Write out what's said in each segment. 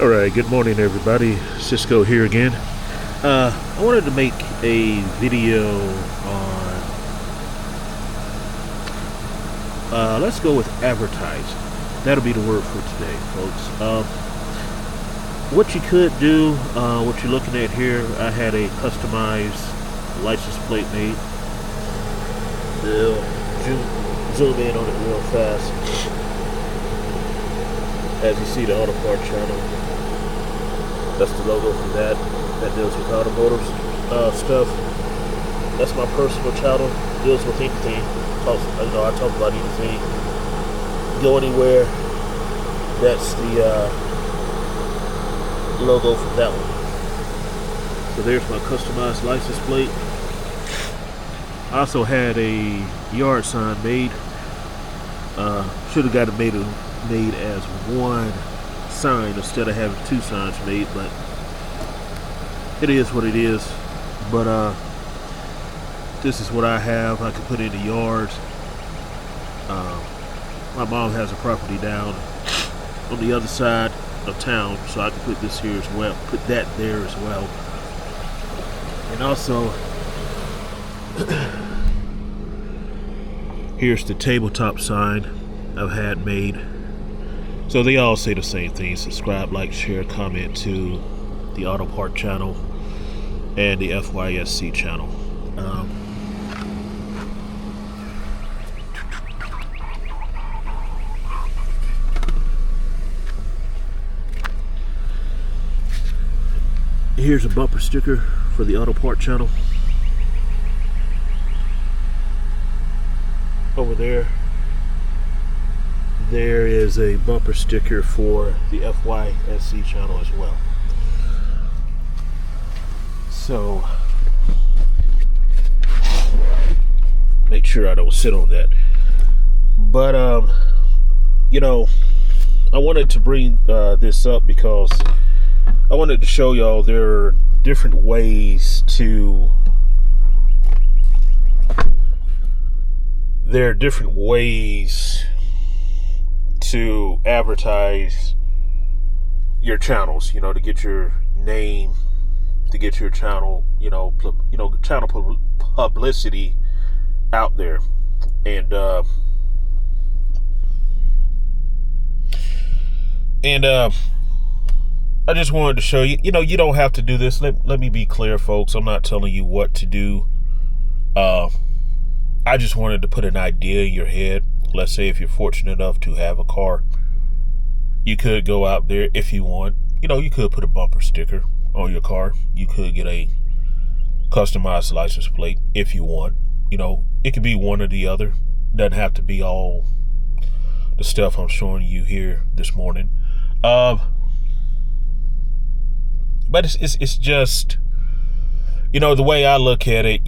All right, good morning, everybody. Cisco here again. I wanted to make a video on, let's go with advertise. That'll be the word for today, folks. What you could do, what you're looking at here, I had a customized license plate made. Zoom in on it real fast. As you see, the auto part channel. That's the logo for that. That deals with automotive stuff. That's my personal channel. Deals with anything. I talk about anything. Go anywhere. That's the logo for that one. So there's my customized license plate. I also had a yard sign made. Should have got it made as one sign instead of having two signs made, but it is what it is. But this is what I have. I can put in the yards. My mom has a property down on the other side of town, so I can put this here as well, put that there as well. And also here's the tabletop sign I've had made. So they all say the same thing: subscribe, like, share, comment to the Auto Part channel and the FYSC channel. Here's a bumper sticker for the Auto Part channel. Over there is a bumper sticker for the FYSC channel as well. So make sure I don't sit on that. But I wanted to bring this up because I wanted to show y'all there are different ways to advertise your channels, to get your name, to get your channel, channel publicity out there. And I just wanted to show you, you don't have to do this. Let me be clear, folks. I'm not telling you what to do. I just wanted to put an idea in your head. Let's say if you're fortunate enough to have a car, you could go out there if you want. You could put a bumper sticker on your car. You could get a customized license plate if you want. It could be one or the other. Doesn't have to be all the stuff I'm showing you here this morning. But it's just, the way I look at it,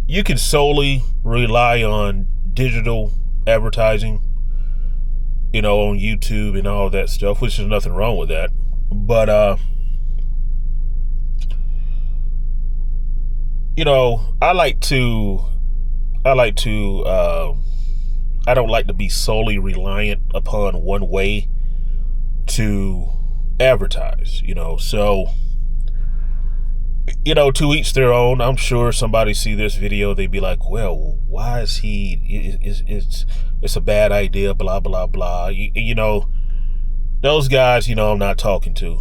you can solely rely on digital advertising, on YouTube and all that stuff, which is nothing wrong with that. But, I don't like to be solely reliant upon one way to advertise, so, to each their own. I'm sure somebody see this video, they'd be like, well, why is it's a bad idea, blah, blah, blah. Those guys, I'm not talking to,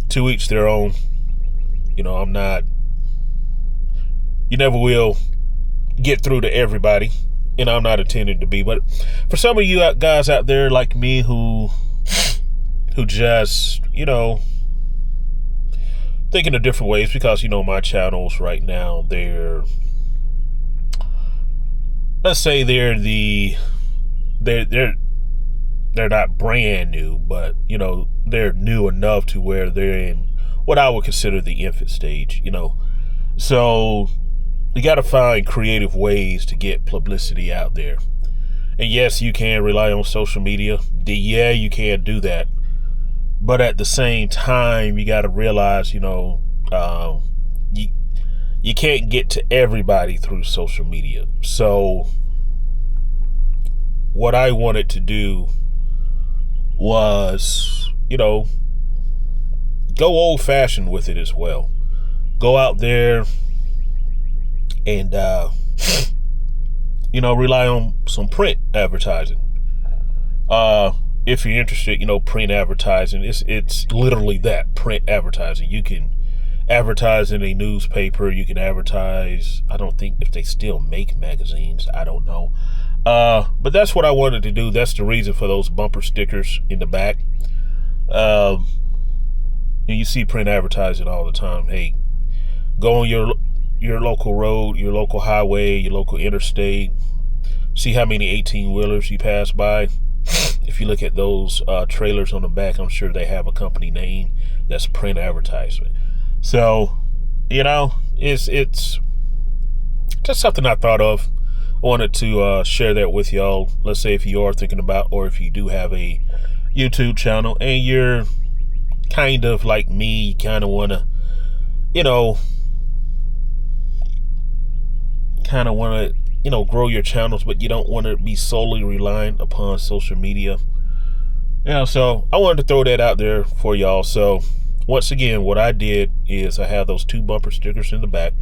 to each their own. I'm not, you never will get through to everybody, and I'm not intending to be. But for some of you guys out there like me who just, thinking of different ways, because, my channels right now, let's say they're not brand new, but, they're new enough to where they're in what I would consider the infant stage, So you got to find creative ways to get publicity out there. And yes, you can rely on social media. Yeah, you can do that. But at the same time, you got to realize, you can't get to everybody through social media. So what I wanted to do was, go old fashioned with it as well. Go out there and, rely on some print advertising. If you're interested, print advertising, it's literally that, print advertising. You can advertise in a newspaper. You can advertise, I don't think if they still make magazines, I don't know. But that's what I wanted to do. That's the reason for those bumper stickers in the back. And you see print advertising all the time. Hey, go on your local road, your local highway, your local interstate. See how many 18-wheelers you pass by. If you look at those trailers on the back, I'm sure they have a company name. That's print advertisement. So, it's just something I thought of. I wanted to share that with y'all. Let's say if you are thinking about, or if you do have a YouTube channel and you're kind of like me, you kind of want to, grow your channels, but you don't want to be solely reliant upon social media. So I wanted to throw that out there for y'all. So once again, what I did is I have those 2 bumper stickers in the back.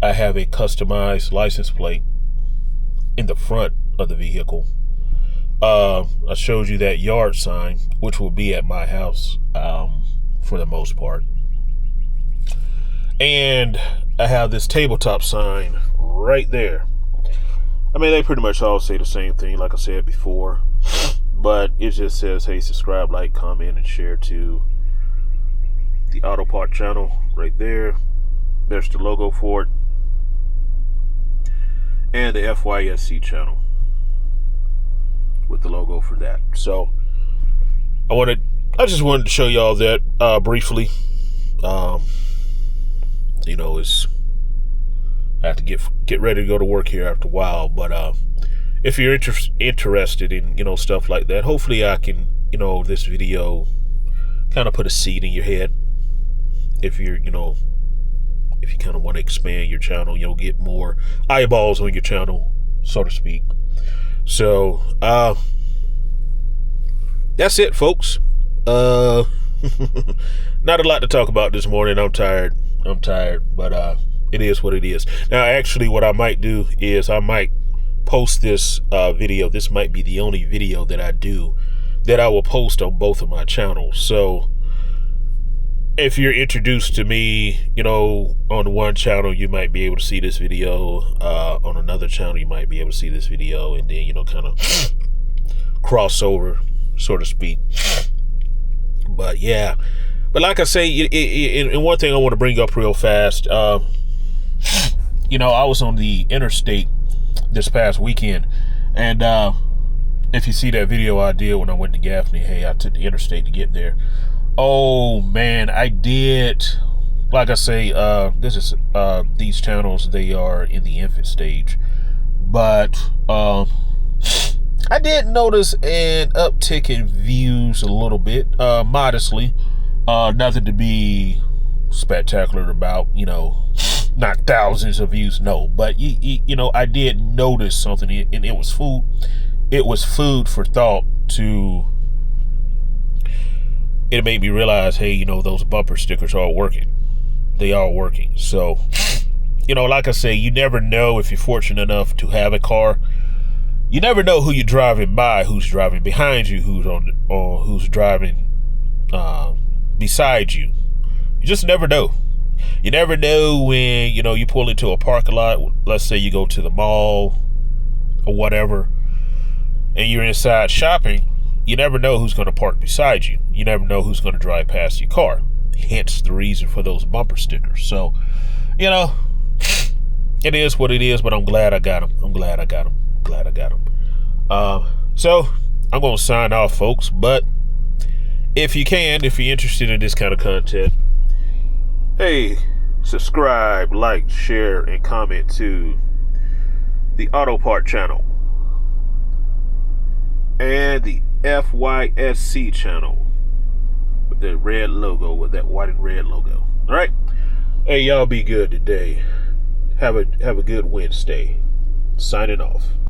I have a customized license plate in the front of the vehicle. I showed you that yard sign, which will be at my house for the most part. And I have this tabletop sign right there. I mean, they pretty much all say the same thing, like I said before. But it just says, hey, subscribe, like, comment, and share to the Auto Part channel right there. There's the logo for it. And the FYSC channel with the logo for that. So I just wanted to show y'all that briefly. I have to get ready to go to work here after a while, but if you're interested in stuff like that, hopefully I can this video kind of put a seed in your head. If you're if you kind of want to expand your channel, get more eyeballs on your channel, so to speak. So that's it, folks. Not a lot to talk about this morning. I'm tired, but it is what it is. Now, actually, what I might do is I might post this video. This might be the only video that I do that I will post on both of my channels. So if you're introduced to me, on one channel, you might be able to see this video. On another channel, you might be able to see this video, and then, kind of cross over, so to speak. But yeah, but like I say, and one thing I want to bring up real fast, I was on the interstate this past weekend, and if you see that video I did when I went to Gaffney, hey, I took the interstate to get there. Oh man, I did. Like I say, these channels, they are in the infant stage, but I did notice an uptick in views a little bit, modestly. Nothing to be spectacular about, not thousands of views, no, but I did notice something, and it was food. It was food for thought. It made me realize, hey, those bumper stickers are working. They are working. So, like I say, you never know if you're fortunate enough to have a car. You never know who you're driving by, who's driving behind you, who's driving beside you. You just never know. You never know when, you pull into a parking lot. Let's say you go to the mall or whatever, and you're inside shopping. You never know who's going to park beside you. You never know who's going to drive past your car. Hence the reason for those bumper stickers. So, it is what it is, but I'm glad I got them. So I'm going to sign off, folks. But if you're interested in this kind of content, hey, subscribe, like, share, and comment to the Auto Part channel and the FYSC channel with that red logo, with that white and red logo. All right. Hey, y'all be good today. Have a good Wednesday. Signing off.